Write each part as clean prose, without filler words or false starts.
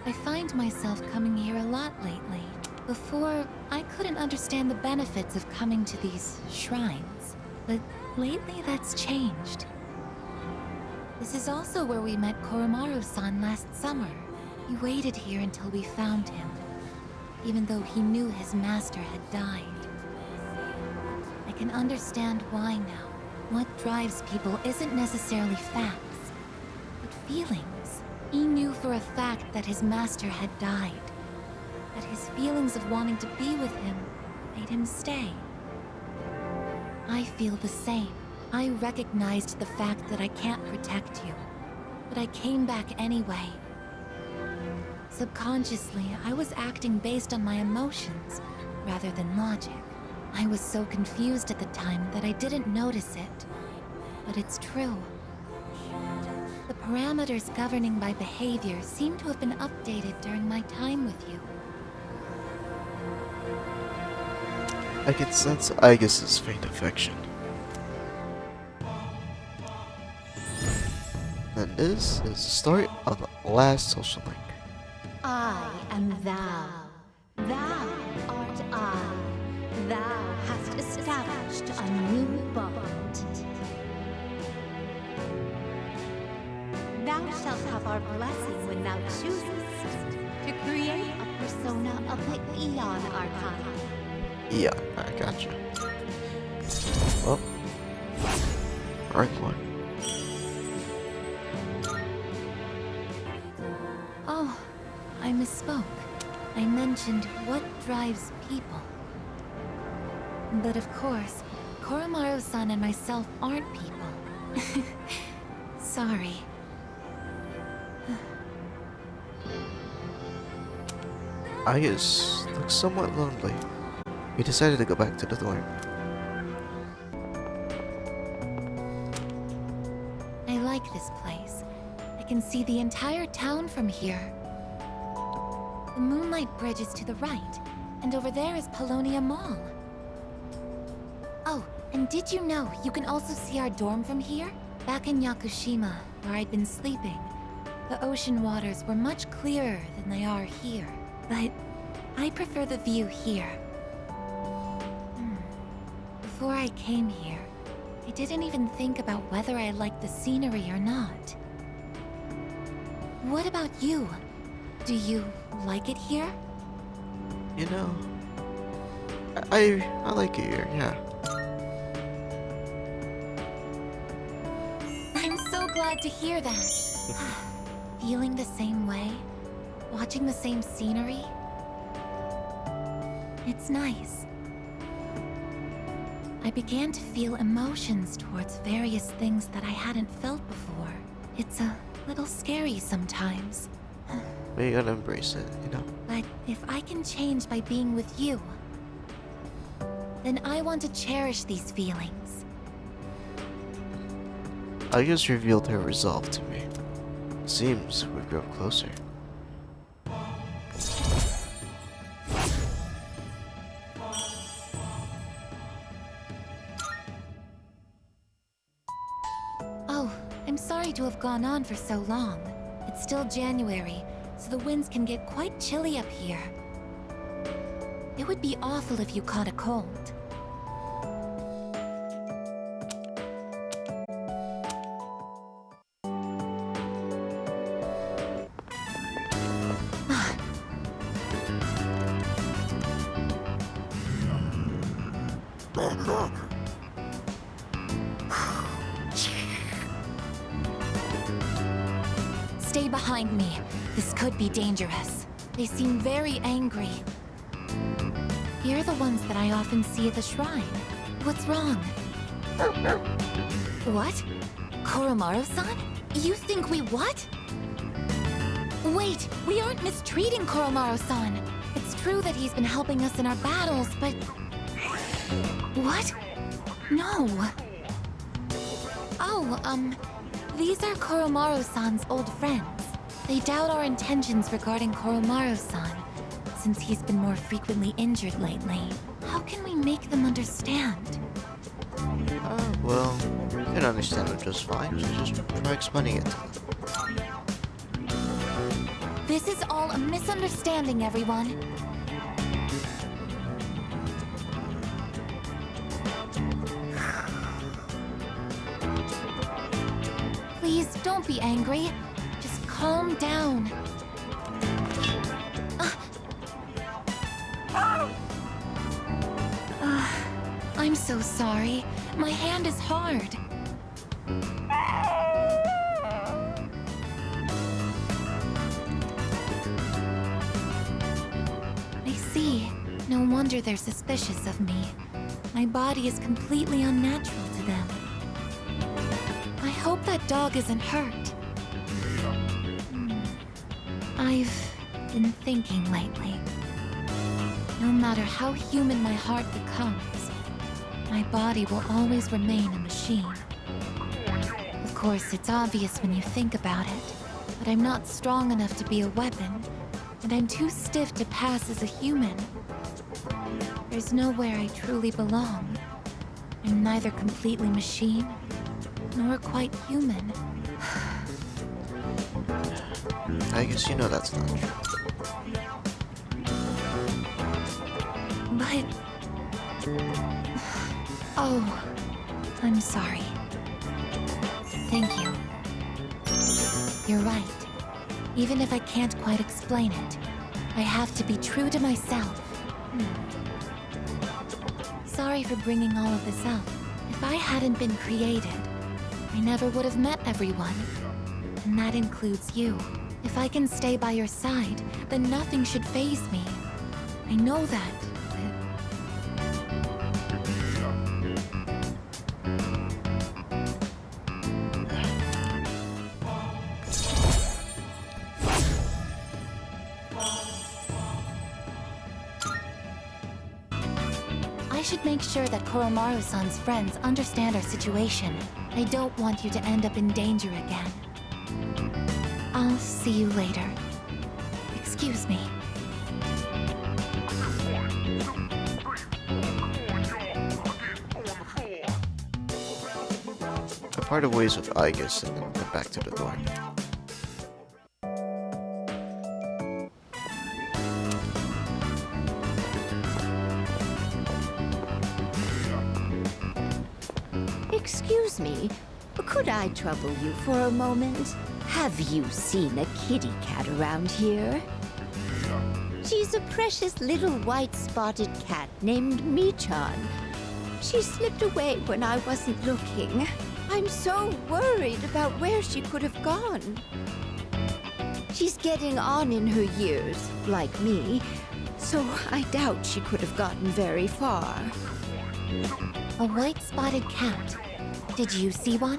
I find myself coming here a lot lately. Before, I couldn't understand the benefits of coming to these shrines, but lately that's changed. This is also where we met Koromaru-san last summer. He waited here until we found him, even though he knew his master had died. I can understand why now. What drives people isn't necessarily facts, but feelings. He knew for a fact that his master had died, that his feelings of wanting to be with him made him stay. I feel the same. I recognized the fact that I can't protect you, but I came back anyway. Subconsciously, I was acting based on my emotions rather than logic. I was so confused at the time that I didn't notice it, but it's true. The parameters governing my behavior seem to have been updated during my time with you. I can sense Aigis' faint affection. And this is the story of the last social link. I am thou. Thou art I. Thou hast established a new bond. Thou shalt have our blessing when thou choosest to create a persona of the Aeon Arcana. Yeah, I gotcha. Well, right one. Oh, I misspoke. I mentioned what drives people. But of course, Koromaru-san and myself aren't people. Sorry. Aigis looks somewhat lonely. We decided to go back to the dorm. I like this place. I can see the entire town from here. The Moonlight Bridge is to the right, and over there is Polonia Mall. Oh, and did you know you can also see our dorm from here? Back in Yakushima, where I'd been sleeping, the ocean waters were much clearer than they are here. But I prefer the view here. Before I came here, I didn't even think about whether I liked the scenery or not. What about you? Do you like it here? You know, I like it here, yeah. I'm so glad to hear that. Feeling the same way? Watching the same scenery? It's nice. I began to feel emotions towards various things that I hadn't felt before. It's a little scary sometimes. We gotta embrace it, you know? But if I can change by being with you, then I want to cherish these feelings. Aigis revealed her resolve to me. Seems we've grown closer. Oh, I'm sorry to have gone on for so long. It's still January, so the winds can get quite chilly up here. It would be awful if you caught a cold. Stay behind me. This could be dangerous. They seem very angry. You're the ones that I often see at the shrine. What's wrong? What? Koromaru-san? You think we what? Wait, we aren't mistreating Koromaru-san. It's true that he's been helping us in our battles, but... What? No. Oh, these are Koromaru-san's old friends. They doubt our intentions regarding Koromaru-san, since he's been more frequently injured lately. How can we make them understand? Well, you can understand them just fine, so just try explaining it to them. This is all a misunderstanding, everyone. Please, don't be angry. Just calm down. I'm so sorry. My hand is hard. I see. No wonder they're suspicious of me. My body is completely unnatural to them. I hope that dog isn't hurt. I've been thinking lately. No matter how human my heart becomes, my body will always remain a machine. Of course, it's obvious when you think about it, but I'm not strong enough to be a weapon, and I'm too stiff to pass as a human. There's nowhere I truly belong. I'm neither completely machine, nor quite human. I guess you know that's not true. But... Oh, I'm sorry. Thank you. You're right. Even if I can't quite explain it, I have to be true to myself. Sorry for bringing all of this up. If I hadn't been created, I never would have met everyone. And that includes you. If I can stay by your side, then nothing should faze me. I know that. I should make sure that Koromaru-san's friends understand our situation. I don't want you to end up in danger again. I'll see you later. Excuse me. I parted ways with Aigis and then went back to the dorm. Excuse me, could I trouble you for a moment? Have you seen a kitty cat around here? She's a precious little white spotted cat named Michan. She slipped away when I wasn't looking. I'm so worried about where she could have gone. She's getting on in her years, like me, so I doubt she could have gotten very far. A white spotted cat. Did you see one?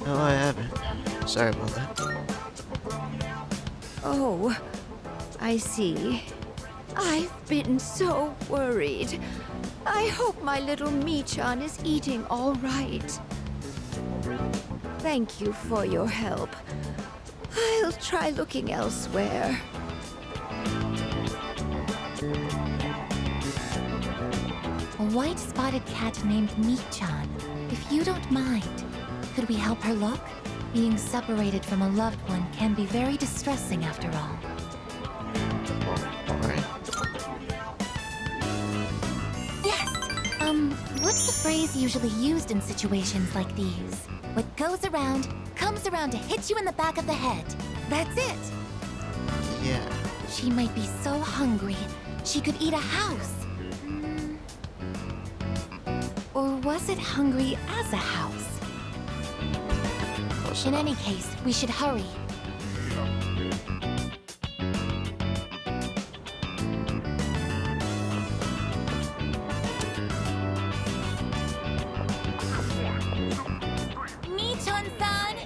No, I haven't. Sorry about that. Oh, I see. I've been so worried. I hope my little Michan is eating all right. Thank you for your help. I'll try looking elsewhere. A white spotted cat named Michan. If you don't mind, could we help her look? Being separated from a loved one can be very distressing after all. Alright. Yes! What's the phrase usually used in situations like these? What goes around, comes around to hit you in the back of the head. That's it! Yeah. She might be so hungry, she could eat a house. Or was it hungry as a house? Close In enough. any case, we should hurry. Michan-san!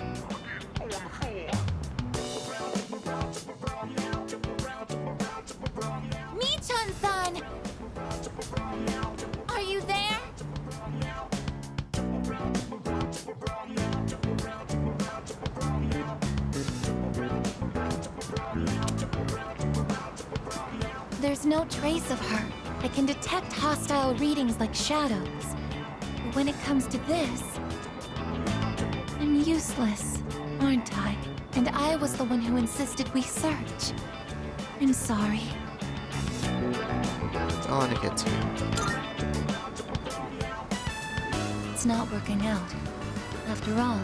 Michan-san! Are you there? There's no trace of her. I can detect hostile readings like shadows. But when it comes to this, I'm useless, aren't I? and I was the one who insisted we search. I'm sorry. I want to get to you. It's not working out. After all,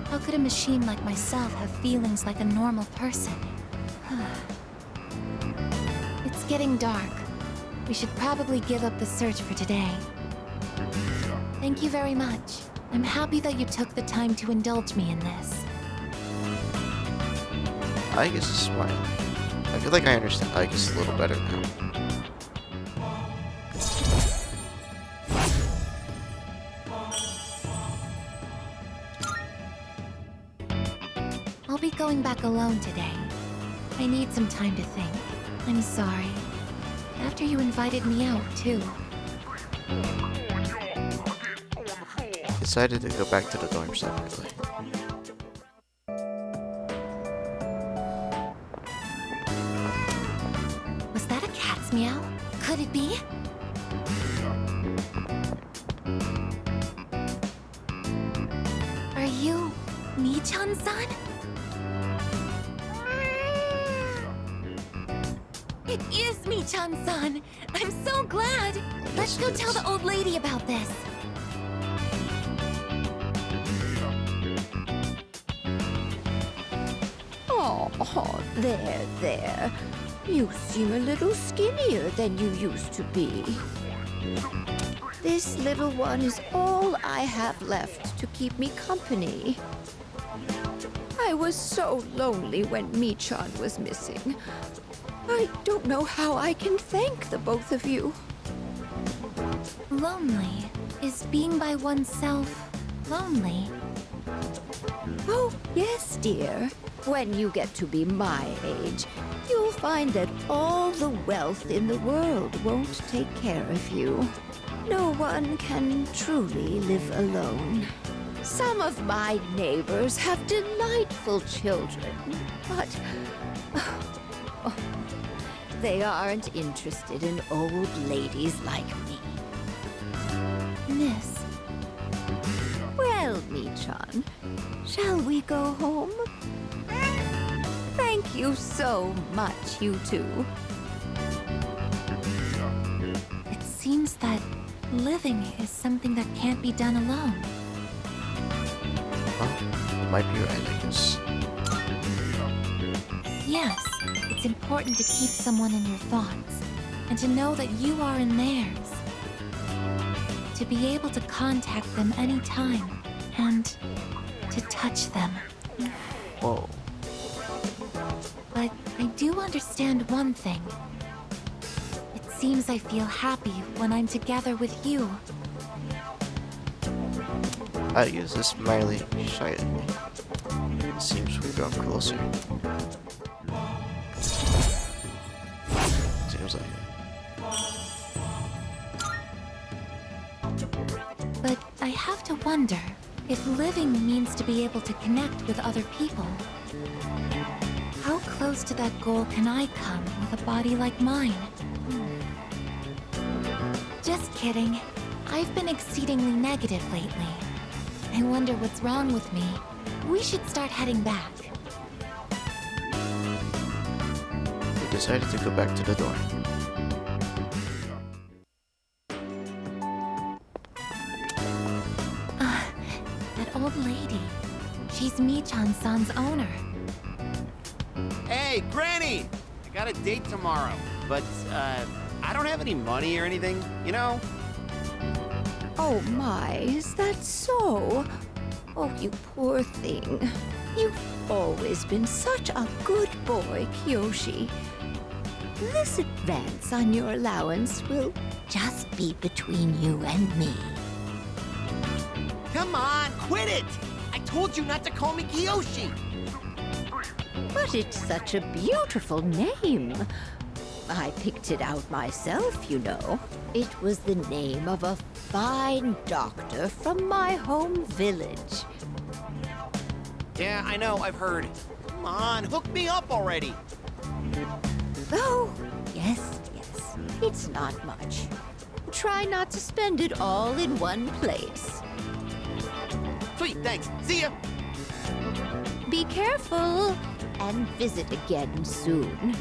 how could a machine like myself have feelings like a normal person? It's getting dark. We should probably give up the search for today. Thank you very much. I'm happy that you took the time to indulge me in this. Aigis is smiling. I feel like I understand Aigis a little better now. I'll be going back alone today. I need some time to think. I'm sorry. After you invited me out, too. Decided to go back to the dorm separately. Was that a cat's meow? Could it be? Are you Mi-chan-san? It is Mi-chan-san! I'm so glad! Let's go tell the old lady about this. Oh, there. You seem a little skinnier than you used to be. This little one is all I have left to keep me company. I was so lonely when Mi-chan was missing. I don't know how I can thank the both of you. Lonely? Is being by oneself lonely? Oh, yes, dear. When you get to be my age, you'll find that all the wealth in the world won't take care of you. No one can truly live alone. Some of my neighbors have delightful children, but they aren't interested in old ladies like me. Miss, Well, Mi-chan, shall we go home? Thank you so much, you two. it seems that living is something that can't be done alone. Well, you might be right, I guess. Yes, it's important to keep someone in your thoughts, and to know that you are in theirs. To be able to contact them anytime, and to touch them. Whoa. But I do understand one thing. It seems I feel happy when I'm together with you. Aigis is smiling shyly. It seems we've grown closer. Seems like it. But I have to wonder if living means to be able to connect with other people. How close to that goal can I come with a body like mine? Just kidding. I've been exceedingly negative lately. I wonder what's wrong with me. We should start heading back. We decided to go back to the dorm. That old lady. She's Mi-chan-san's owner. Hey, Granny! I got a date tomorrow, but, I don't have any money or anything, you know? Oh my, is that so? Oh, you poor thing. You've always been such a good boy, Kiyoshi. This advance on your allowance will just be between you and me. Come on, quit it! I told you not to call me Kiyoshi! But it's such a beautiful name. I picked it out myself, you know. It was the name of a fine doctor from my home village. Yeah, I know, I've heard. Come on, hook me up already! Oh, yes. It's not much. Try not to spend it all in one place. Sweet, thanks. See ya! Be careful and visit again soon.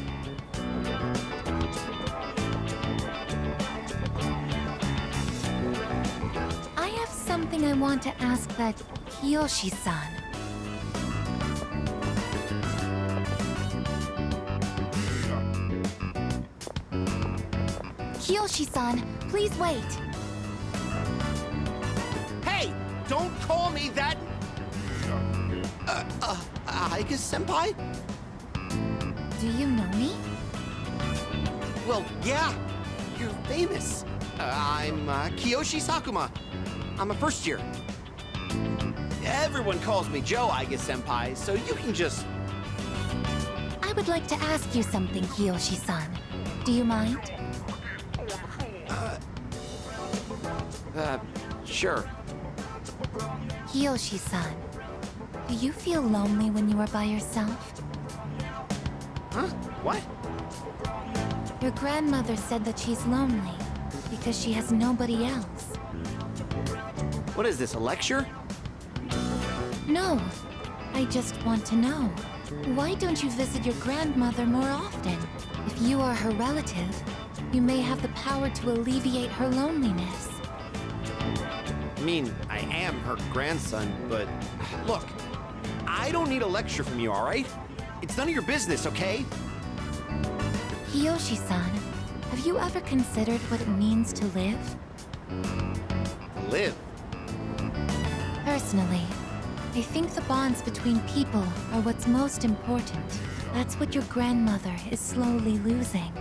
I have something I want to ask that Kiyoshi-san. Kiyoshi-san, please wait. Hey, don't call me that. Aigis senpai? Do you know me? Well, yeah, you're famous. I'm Kiyoshi Sakuma. I'm a first year. Everyone calls me Joe Aigis senpai, so you can just. I would like to ask you something, Kiyoshi-san. Do you mind? Sure. Kiyoshi-san, do you feel lonely when you are by yourself? Huh? What? Your grandmother said that she's lonely because she has nobody else. What is this, a lecture? No, I just want to know. Why don't you visit your grandmother more often? If you are her relative, you may have the power to alleviate her loneliness. I mean, I am her grandson, but look, I don't need a lecture from you, all right? It's none of your business, okay? Kiyoshi-san, have you ever considered what it means to live? Live. Personally, I think the bonds between people are what's most important. That's what your grandmother is slowly losing.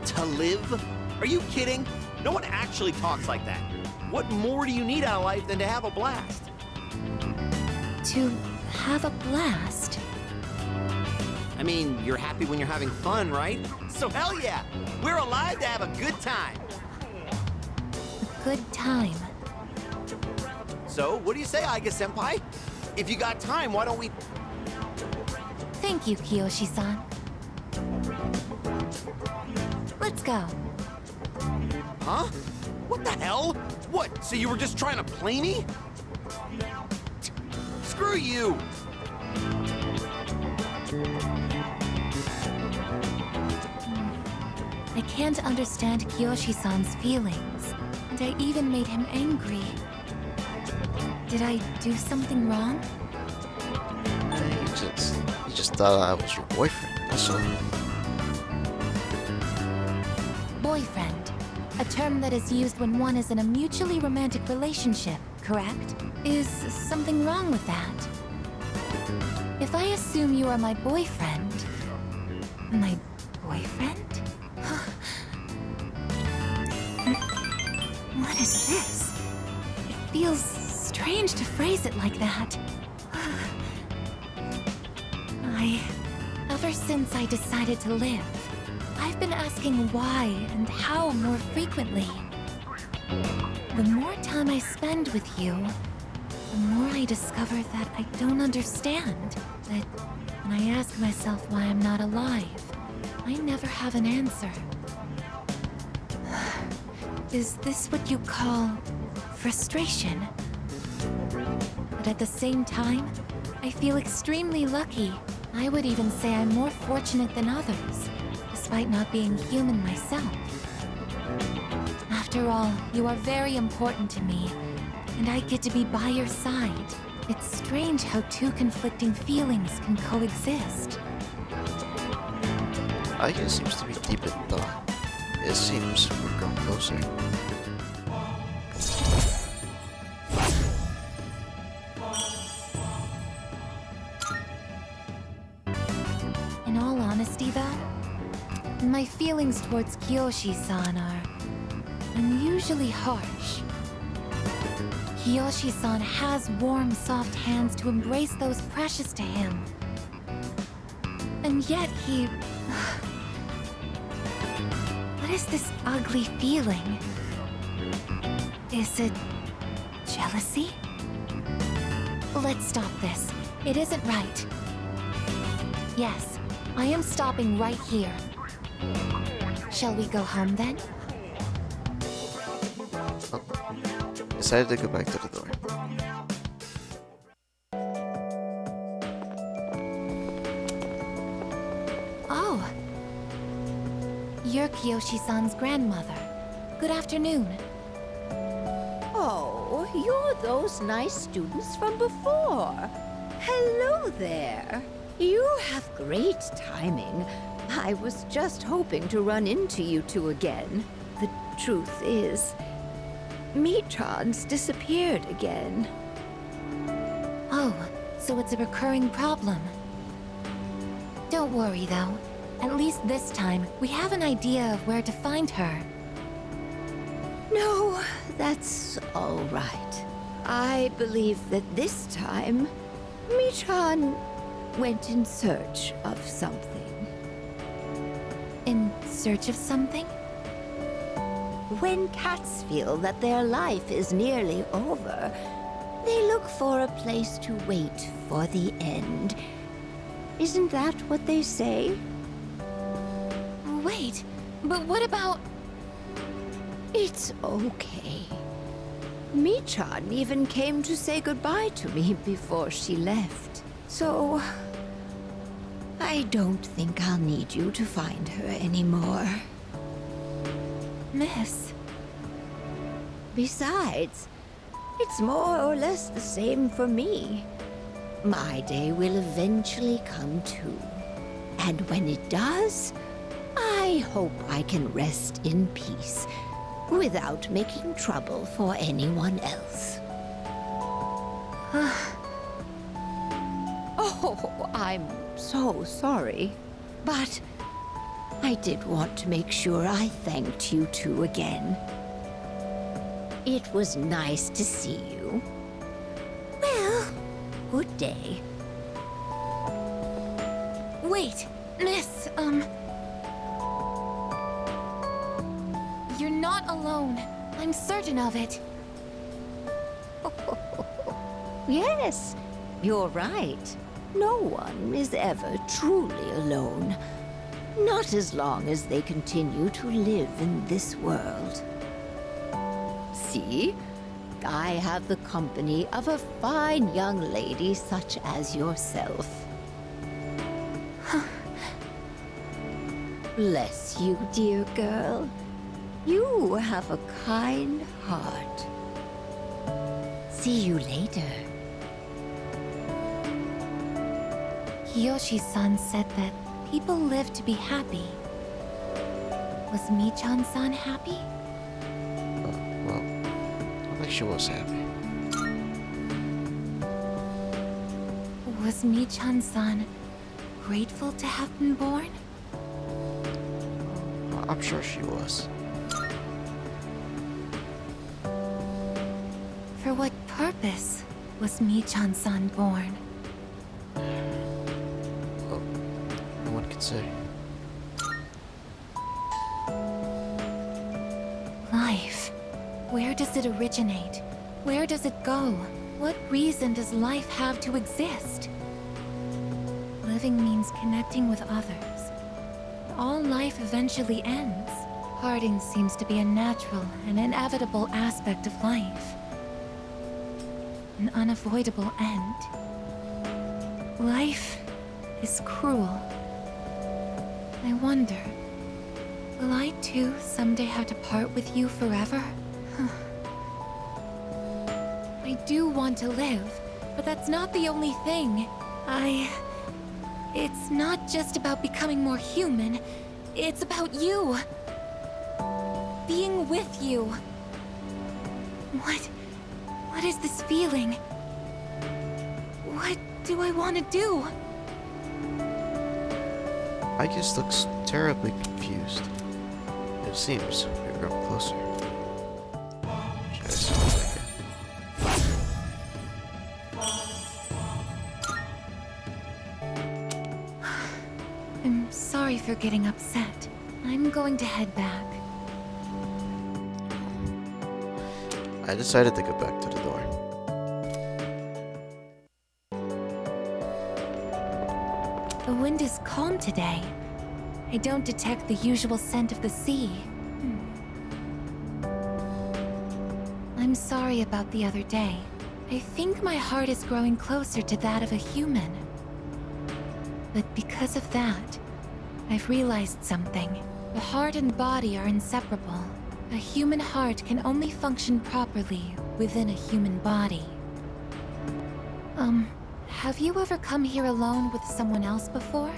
To live? Are you kidding? No one actually talks like that. What more do you need out of life than to have a blast? To have a blast? I mean, you're happy when you're having fun, right? So hell yeah, we're alive to have a good time. A good time. So, what do you say, Aigis senpai? If you got time, why don't we... Thank you, Kiyoshi-san. Let's go. Huh? What the hell? What, so you were just trying to play me? Screw you! I can't understand Kiyoshi-san's feelings, and I even made him angry. Did I do something wrong? You just thought I was your boyfriend, that's all. Boyfriend, a term that is used when one is in a mutually romantic relationship, correct? Is something wrong with that? If I assume you are my boyfriend... My boyfriend? What is this? It feels strange to phrase it like that. Ever since I decided to live, I've been asking why and how more frequently. The more time I spend with you, the more I discover that I don't understand. That when I ask myself why I'm not alive, I never have an answer. Is this what you call frustration? But at the same time, I feel extremely lucky. I would even say I'm more fortunate than others, despite not being human myself. After all, you are very important to me, and I get to be by your side. It's strange how two conflicting feelings can coexist. Aigis seems to be deep in thought. It seems we've grown closer. In all honesty, though, my feelings towards Kiyoshi-san are unusually harsh. Kiyoshi-san has warm, soft hands to embrace those precious to him. And yet he... What is this ugly feeling? Is it jealousy? Let's stop this. It isn't right. Yes, I am stopping right here. Shall we go home then? Decided to go back to the door. you're Kiyoshi-san's grandmother. Good afternoon. Oh, you're those nice students from before. Hello there. You have great timing. I was just hoping to run into you two again. The truth is, Michan's disappeared again. Oh, so it's a recurring problem. Don't worry, though. At least this time, we have an idea of where to find her. No, that's all right. I believe that this time, Michan went in search of something. In search of something? When cats feel that their life is nearly over, they look for a place to wait for the end. Isn't that what they say? Wait, but what about... It's okay. Michan even came to say goodbye to me before she left. So, I don't think I'll need you to find her anymore. Miss? Besides, it's more or less the same for me. My day will eventually come too. And when it does, I hope I can rest in peace without making trouble for anyone else. Oh, I'm so sorry. But I did want to make sure I thanked you two again. It was nice to see you. Well, good day. Wait, Miss, You're not alone. I'm certain of it. Yes, you're right. No one is ever truly alone. Not as long as they continue to live in this world. See? I have the company of a fine young lady such as yourself. Bless you, dear girl. You have a kind heart. See you later. Kiyoshi-san said that people live to be happy. Was Michan-san happy? Well, I think she was happy. Was Michan-san grateful to have been born? I'm sure she was. For what purpose was Michan-san born? Well, no one can say. Life. Where does it originate? Where does it go? What reason does life have to exist? Living means connecting with others. All life eventually ends. Parting seems to be a natural and inevitable aspect of life. An unavoidable end. Life is cruel. I wonder, will I too someday have to part with you forever? I do want to live, but that's not the only thing. It's not just about becoming more human. It's about you. Being with you. What is this feeling? What do I want to do? Aigis looks terribly confused. It seems we were up closer. Should I stop I'm sorry for getting upset. I'm going to head back. I decided to go back to the door. The wind is calm today. I don't detect the usual scent of the sea. I'm sorry about the other day. I think my heart is growing closer to that of a human. But because of that, I've realized something. The heart and body are inseparable. A human heart can only function properly within a human body. Have you ever come here alone with someone else before?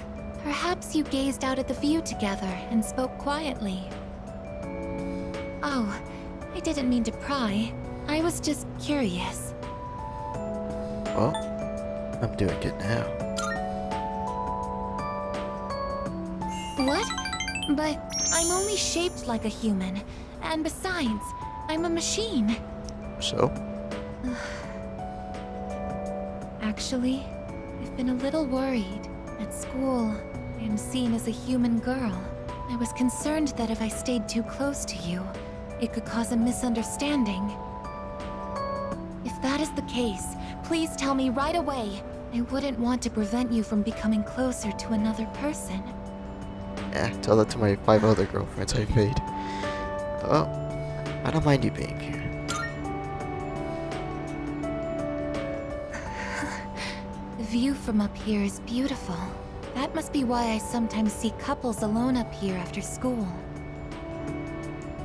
Perhaps you gazed out at the view together and spoke quietly. Oh, I didn't mean to pry. I was just curious. Well, I'm doing it now. What? But I'm only shaped like a human. And besides, I'm a machine. So? Actually, I've been a little worried. At school, I am seen as a human girl. I was concerned that if I stayed too close to you, it could cause a misunderstanding. If that is the case, please tell me right away. I wouldn't want to prevent you from becoming closer to another person. Yeah, tell that to my 5 other girlfriends I've made. Oh, I don't mind you being here. The view from up here is beautiful. That must be why I sometimes see couples alone up here after school.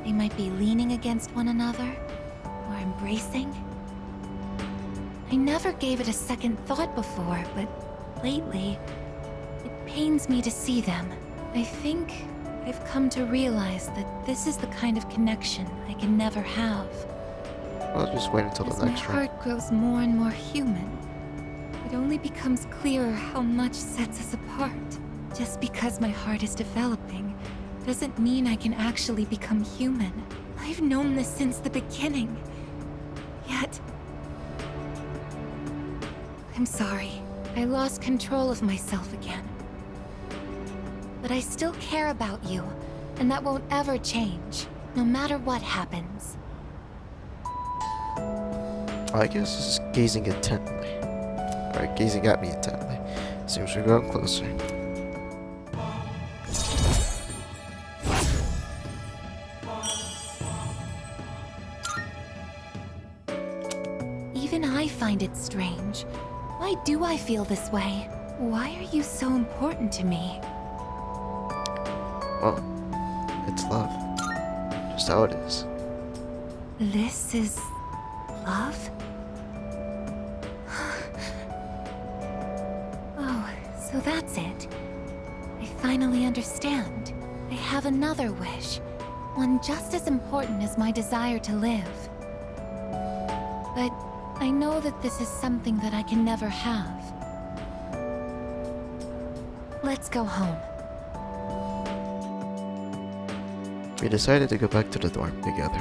They might be leaning against one another, or embracing. I never gave it a second thought before, but lately, it pains me to see them. I think I've come to realize that this is the kind of connection I can never have. I'll just wait until As the my next round. heart grows more and more human, it only becomes clearer how much sets us apart. Just because my heart is developing doesn't mean I can actually become human. I've known this since the beginning. Yet... I'm sorry. I lost control of myself again. But I still care about you, and that won't ever change, no matter what happens. Aigis is gazing intently. Or gazing at me intently. Seems we're going closer. Even I find it strange. Why do I feel this way? Why are you so important to me? Well, it's love. Just how it is. This is... love? Oh, so that's it. I finally understand. I have another wish. One just as important as my desire to live. But I know that this is something that I can never have. Let's go home. We decided to go back to the dorm together.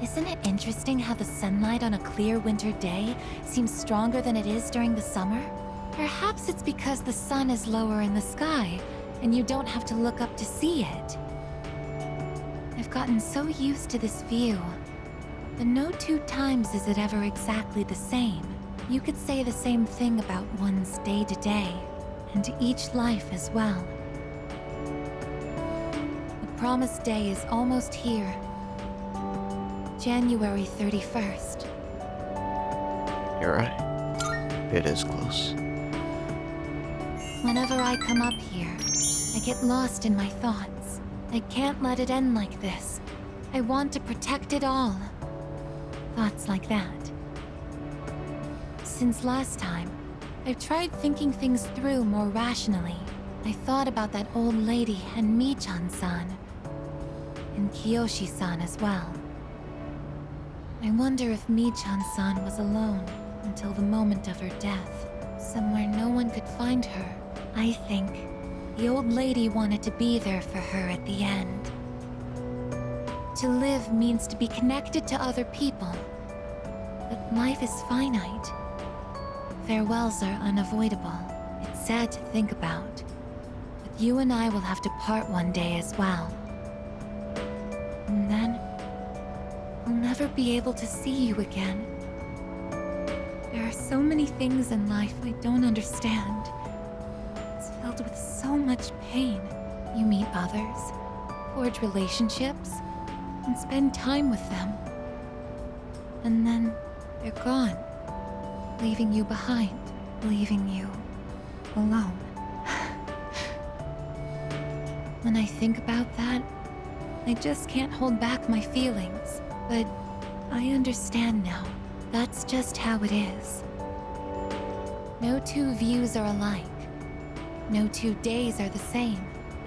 Isn't it interesting how the sunlight on a clear winter day seems stronger than it is during the summer? Perhaps it's because the sun is lower in the sky, and you don't have to look up to see it. I've gotten so used to this view, but no 2 times is it ever exactly the same. You could say the same thing about one's day-to-day, and each life as well. The promised day is almost here. January 31st. You're right. It is close. Whenever I come up here, I get lost in my thoughts. I can't let it end like this. I want to protect it all. Thoughts like that. Since last time, I've tried thinking things through more rationally. I thought about that old lady and Michan-san. And Kiyoshi-san as well. I wonder if Michan-san was alone until the moment of her death. Somewhere no one could find her. I think the old lady wanted to be there for her at the end. To live means to be connected to other people. But life is finite. Farewells are unavoidable. It's sad to think about. But you and I will have to part one day as well. And then, I'll never be able to see you again. There are so many things in life I don't understand. It's filled with so much pain. You meet others, forge relationships, and spend time with them. And then, they're gone. Leaving you behind, leaving you alone. When I think about that, I just can't hold back my feelings. But I understand now. That's just how it is. No two views are alike. No 2 days are the same.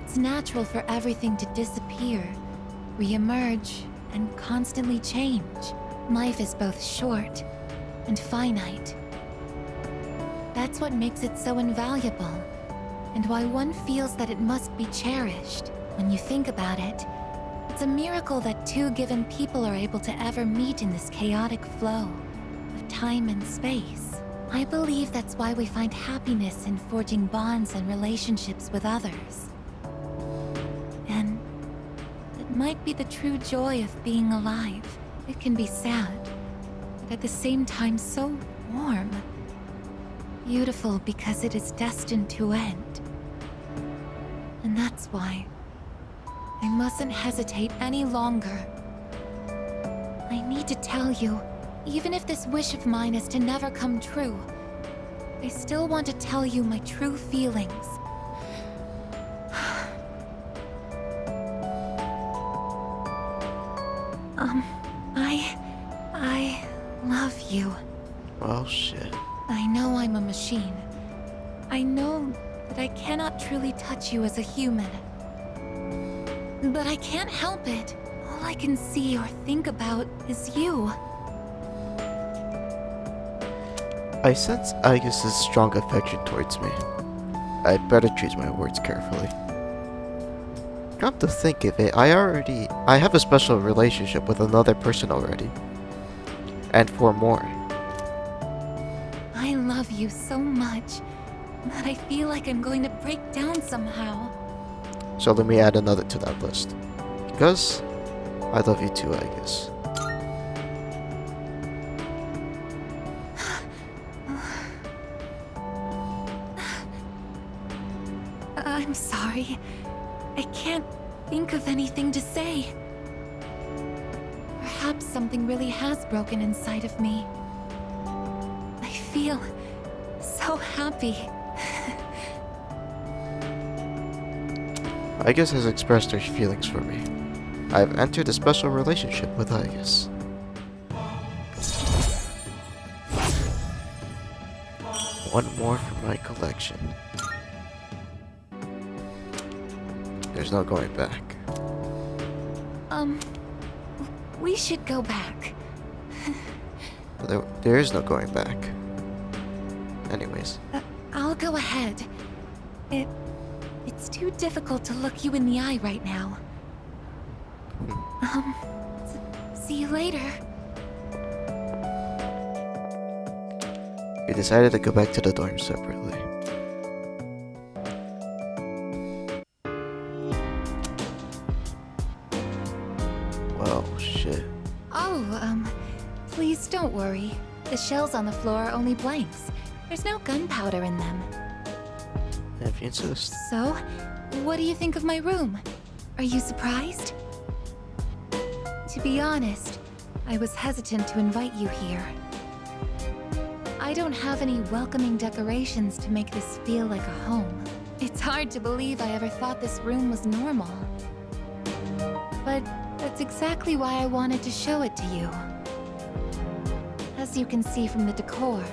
It's natural for everything to disappear, re-emerge, and constantly change. Life is both short and finite. That's what makes it so invaluable, and why one feels that it must be cherished. When you think about it, it's a miracle that 2 given people are able to ever meet in this chaotic flow of time and space. I believe that's why we find happiness in forging bonds and relationships with others. And it might be the true joy of being alive. It can be sad, but at the same time so warm. Beautiful because it is destined to end. And that's why I mustn't hesitate any longer. I need to tell you, even if this wish of mine is to never come true, I still want to tell you my true feelings. I love you. Oh shit. I know I'm a machine. I know that I cannot truly touch you as a human. But I can't help it. All I can see or think about is you. I sense Aigis' strong affection towards me. I'd better choose my words carefully. Come to think of it, I have a special relationship with another person already. And 4 more. I love you so much that I feel like I'm going to break down somehow. So let me add another to that list. Because I love you too, Aigis. I'm sorry. I can't think of anything to say. Perhaps something really has broken inside of me. I feel so happy. Aigis has expressed her feelings for me. I've entered a special relationship with Aigis. One more from my collection. There's no going back. We should go back. There is no going back. Anyways. I'll go ahead. It's too difficult to look you in the eye right now. See you later. We decided to go back to the dorm separately. Well, shit. Oh, please don't worry. The shells on the floor are only blanks. There's no gunpowder in them. If you insist. So, what do you think of my room? Are you surprised? To be honest, I was hesitant to invite you here. I don't have any welcoming decorations to make this feel like a home. It's hard to believe I ever thought this room was normal. But that's exactly why I wanted to show it to you. As you can see from the decor,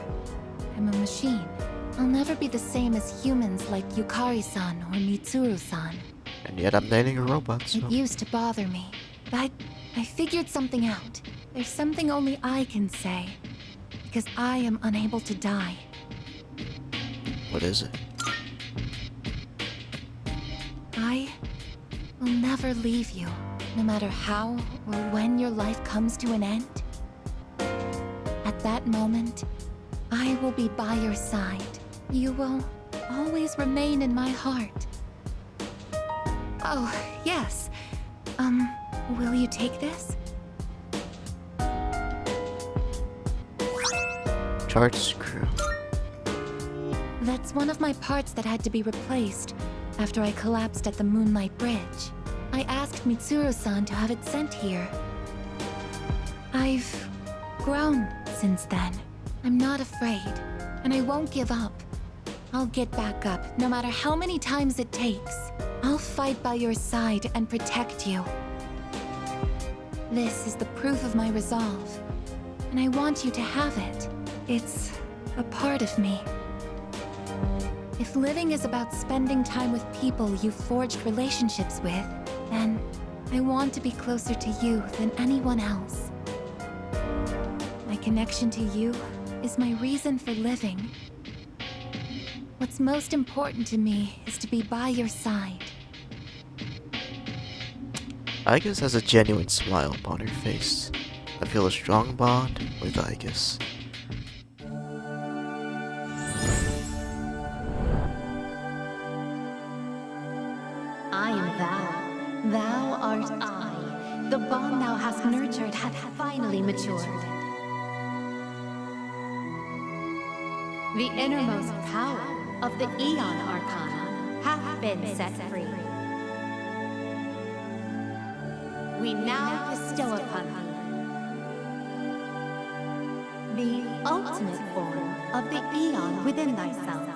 I'm a machine. I'll never be the same as humans like Yukari-san or Mitsuru-san. And yet I'm dating a robot, so... It used to bother me, but I figured something out. There's something only I can say, because I am unable to die. What is it? I will never leave you, no matter how or when your life comes to an end. At that moment, I will be by your side. You will always remain in my heart. Oh, yes. Will you take this? Charge screw. That's one of my parts that had to be replaced after I collapsed at the Moonlight Bridge. I asked Mitsuru-san to have it sent here. I've grown since then. I'm not afraid, and I won't give up. I'll get back up, no matter how many times it takes. I'll fight by your side and protect you. This is the proof of my resolve, and I want you to have it. It's a part of me. If living is about spending time with people you've forged relationships with, then I want to be closer to you than anyone else. My connection to you is my reason for living. What's most important to me is to be by your side. Aigis has a genuine smile upon her face. I feel a strong bond with Aigis. I am thou. Thou art I. The bond thou hast nurtured hath finally matured. The innermost power of the Aeon Arcana hath been set free. We now bestow upon thee the ultimate form of the Aeon within thyself.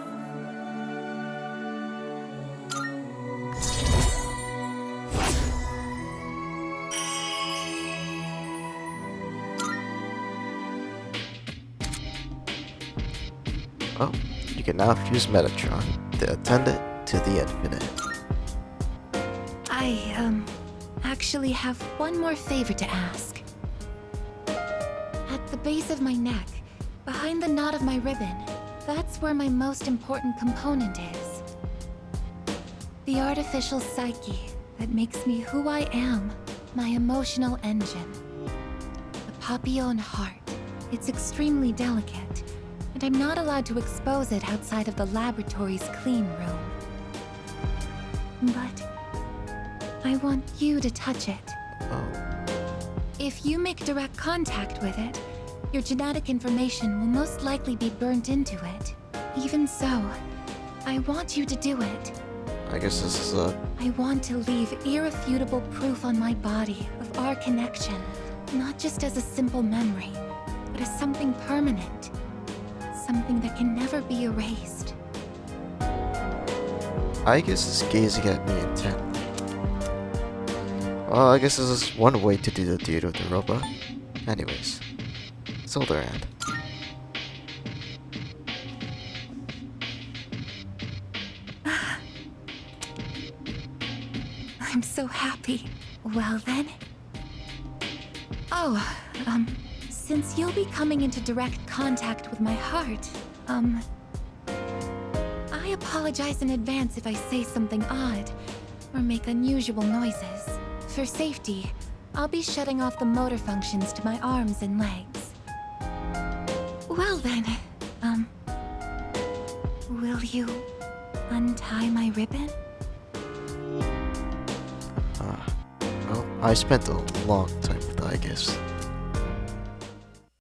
Oh, you can now fuse Metatron, the attendant to the infinite. I, actually have one more favor to ask. At the base of my neck, behind the knot of my ribbon, that's where my most important component is. The artificial psyche that makes me who I am, my emotional engine. The Papillon heart. It's extremely delicate, and I'm not allowed to expose it outside of the laboratory's clean room. But I want you to touch it. Oh, If you make direct contact with it, your genetic information will most likely be burnt into it. Even so, I want you to do it. I guess this is I want to leave irrefutable proof on my body of our connection, not just as a simple memory, but as something permanent. Something that can never be erased. Aigis is gazing at me intently. Well, I guess this is one way to do the deed with the robot. Anyways, let's hold her hand. I'm so happy. Well then. Oh, since you'll be coming into direct contact with my heart, I apologize in advance if I say something odd or make unusual noises. For safety, I'll be shutting off the motor functions to my arms and legs. Well then, will you untie my ribbon? Well, I spent a long time with Aigis.